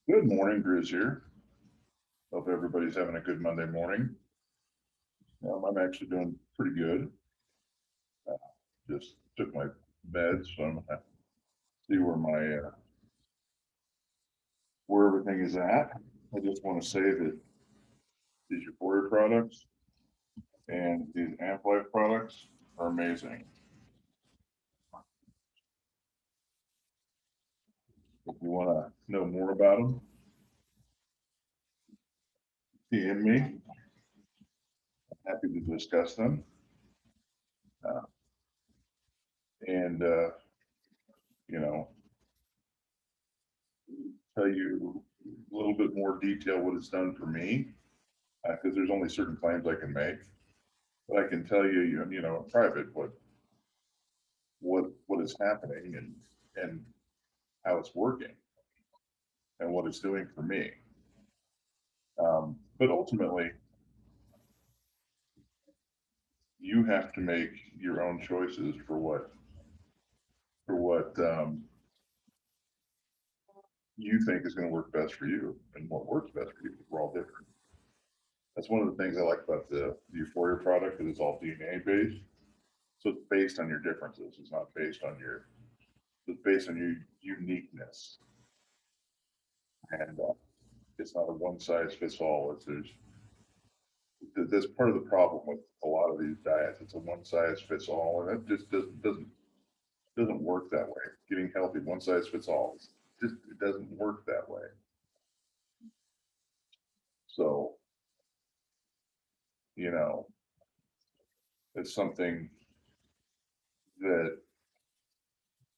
Good morning, GRIZZ here. Hope everybody's having a good Monday morning. I'm actually doing pretty good. Uh, just took my meds, so I'm gonna see where everything is at. I just want to say that these Euphoria products and these Amp Life products are amazing. If you want to know more about them, DM me. I'm happy to discuss them. Uh, and you know, tell you a little bit more detail what it's done for me, because there's only certain claims I can make. But I can tell you, in private, what is happening and how it's working and what it's doing for me. But ultimately, you have to make your own choices for what you think is going to work best for you and what works best for you. We're all different. That's one of the things I like about the Euphoria product, is it's all DNA based. So it's based on your differences. It's not based on your, it's based on your uniqueness. And it's not a one size fits all. That's part of the problem with a lot of these diets. It's a one size fits all, and it just doesn't work that way. Getting healthy, one size fits all. It doesn't work that way. So you know, it's something that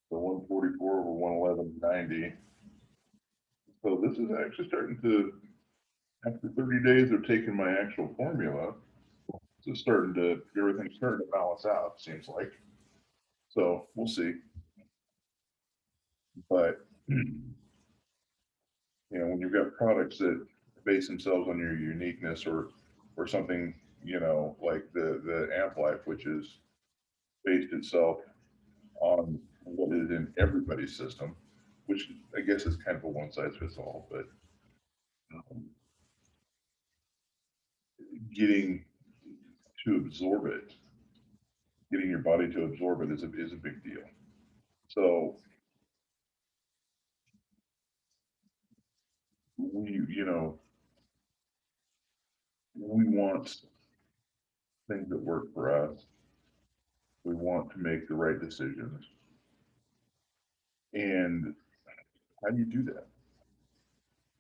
the 144 over 111.90. So this is actually starting to, after 30 days of taking my actual formula, it's starting to, everything's starting to balance out, seems like. So we'll see. But when you've got products that base themselves on your uniqueness, or something, like the Amp Life, which is based itself on what is in everybody's system, which I guess is kind of a one size fits all. But um, getting to absorb it, getting your body to absorb it is a big deal. So we want things that work for us. We want to make the right decisions. And how do you do that?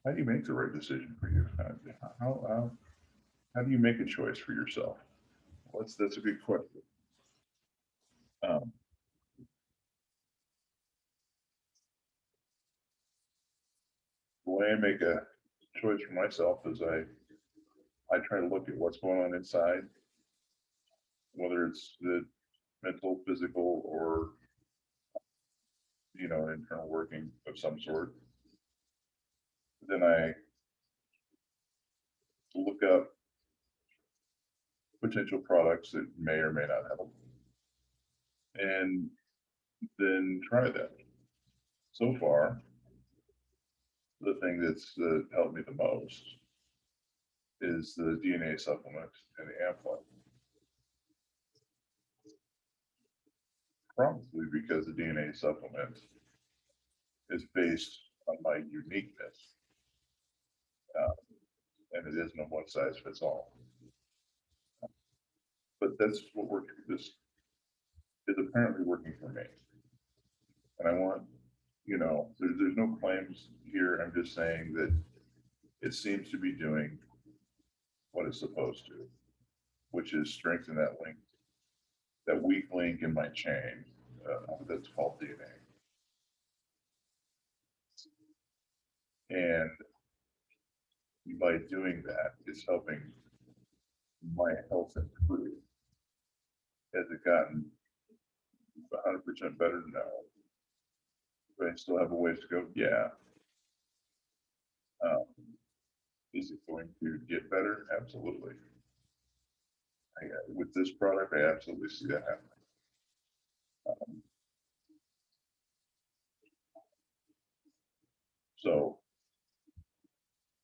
How do you make the right decision for you? How do you make a choice for yourself? Well, that's a good question. Um, the way I make a choice for myself is I try to look at what's going on inside, whether it's the mental, physical, or an internal working of some sort. Then I look up potential products that may or may not help, and then try them. So far, the thing that's helped me the most is the DNA supplement and the Amplify. Probably because the DNA supplement is based on my uniqueness, uh, and it isn't a one size fits all. But that's what this is apparently working for me. And I want, there's no claims here. I'm just saying that it seems to be doing what it's supposed to, which is strengthen that link, that weak link in my chain, that's called DNA. And by doing that, it's helping my health improve. Has it gotten 100% better? No. Do I still have a ways to go? Yeah. Um, is it going to get better? Absolutely. With this product, I absolutely see that happening. Um, so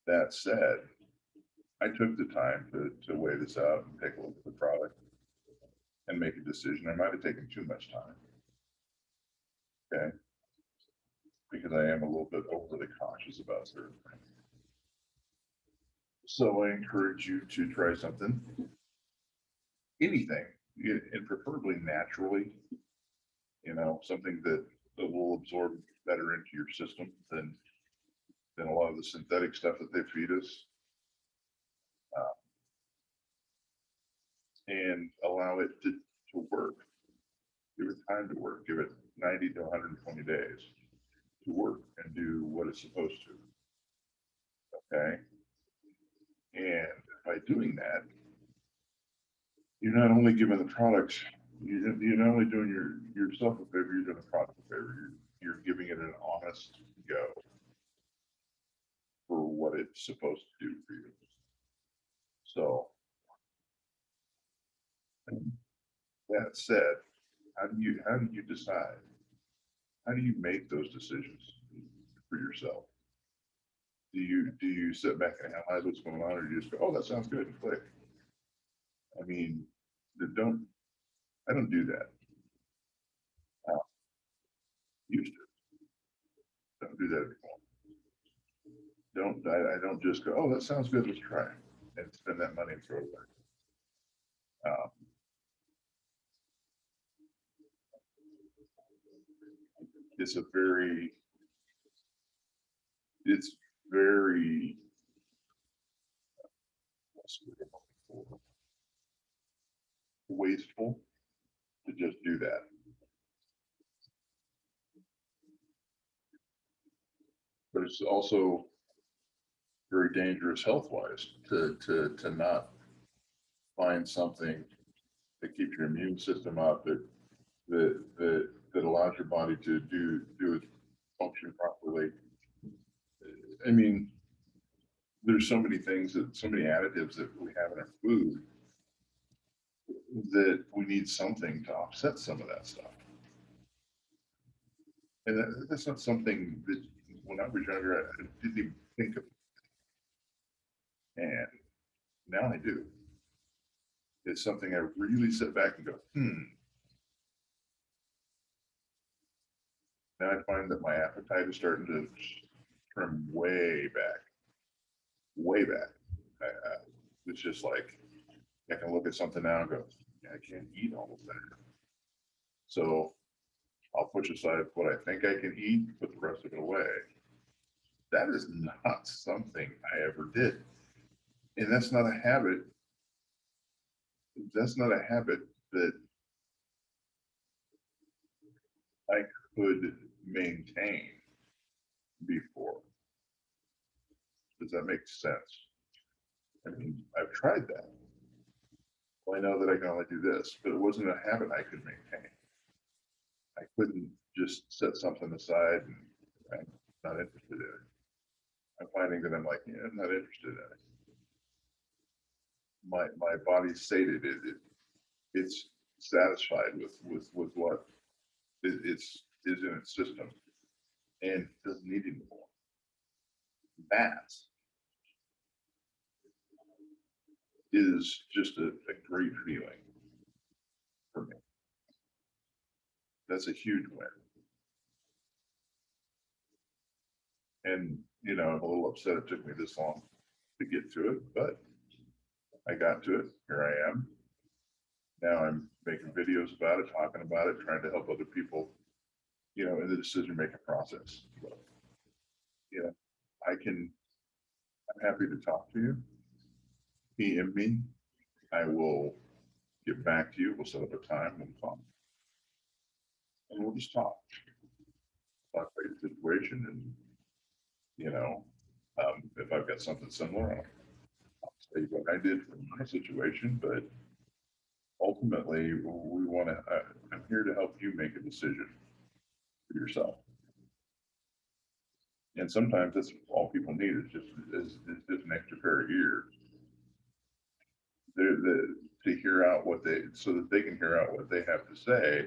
That said, I took the time to weigh this out and take a look at the product and make a decision. I might have taken too much time. Okay. Because I am a little bit overly cautious about certain things. So I encourage you to try something, anything, and preferably naturally, something that will absorb better into your system than a lot of the synthetic stuff that they feed us, and allow it to work. Give it time to work. Give it 90 to 120 days to work and do what it's supposed to. Okay. And by doing that, you're not only giving the product, you're not only doing yourself a favor, you're doing the product a favor. You're giving it an honest go for what it's supposed to do for you. So that said, how do you decide? How do you make those decisions for yourself? Do you sit back and analyze what's going on, or do you just go, oh, that sounds good, and click? I mean, don't I don't do that. Uh, used to. Don't do that anymore. I don't just go, oh, that sounds good, let's try it, and spend that money and throw it away. Um, it's a very, it's very wasteful to just do that. But it's also very dangerous health wise to not find something that keeps your immune system up, that allows your body to do its function properly. I mean, there's so many things, so many additives that we have in our food, that we need something to offset some of that stuff. And that's not something that when I was younger, I didn't even think of. And now I do. It's something I really sit back and go, Now I find that my appetite is starting to trim way back, way back. It's just like I can look at something now and go, yeah, I can't eat all of that. So I'll push aside what I think I can eat, put the rest of it away. That is not something I ever did. And that's not a habit. That's not a habit that I could maintain before. Does that make sense? I mean, I've tried that. Well, I know that I can only do this, but it wasn't a habit I could maintain. I couldn't just set something aside and I'm not interested in it. I'm finding that I'm like, yeah, I'm not interested in it. My body's sated it's satisfied with what it's is in its system and doesn't need anymore. That is just a great feeling for me. That's a huge win. And I'm a little upset it took me this long to get to it, but I got to it. Here I am. Now I'm making videos about it, talking about it, trying to help other people, in the decision making process. But, I can, I'm happy to talk to you. PM me. I will get back to you. We'll set up a time and we'll talk. And we'll just talk about your situation. And, if I've got something similar, I'll tell you what I did for my situation. But ultimately, we want to, I'm here to help you make a decision for yourself. And sometimes that's all people need is just an extra pair of ears. To hear out so that they can hear out what they have to say.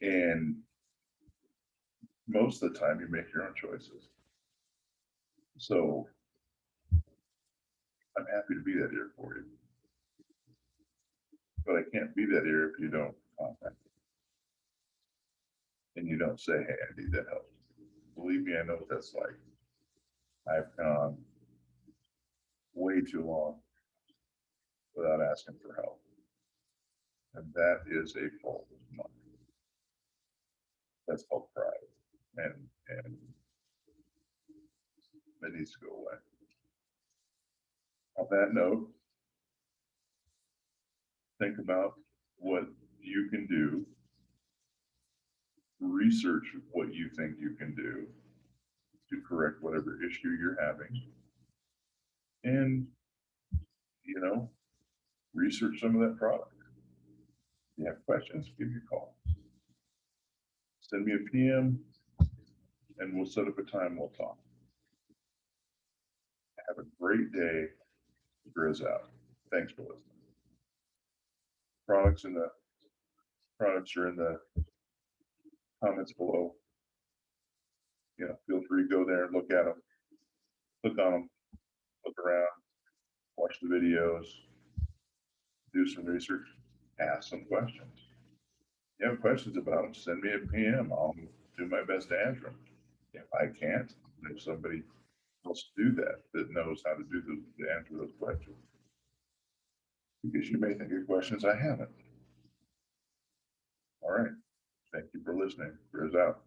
And most of the time you make your own choices. So I'm happy to be that ear for you. But I can't be that ear if you don't contact me. And you don't say, hey, I need that help. Believe me, I know what that's like. I've gone way too long without asking for help. And that is a fault of mine. That's called pride. And it needs to go away. On that note, think about what you can do, research what you think you can do to correct whatever issue you're having, and, you know, research some of that product. If you have questions, give me a call. Send me a PM and we'll set up a time, we'll talk. Have a great day. GRIZZ out. Thanks for listening. Products are in the comments below. You know, feel free to go there and look at them, click on them, look around, watch the videos, do some research, ask some questions. If you have questions about them, send me a PM. I'll do my best to answer them. If I can't, there's somebody else to do that knows how to to answer those questions. Because you may think of questions I haven't. All right. Thank you for listening. GRIZZ out.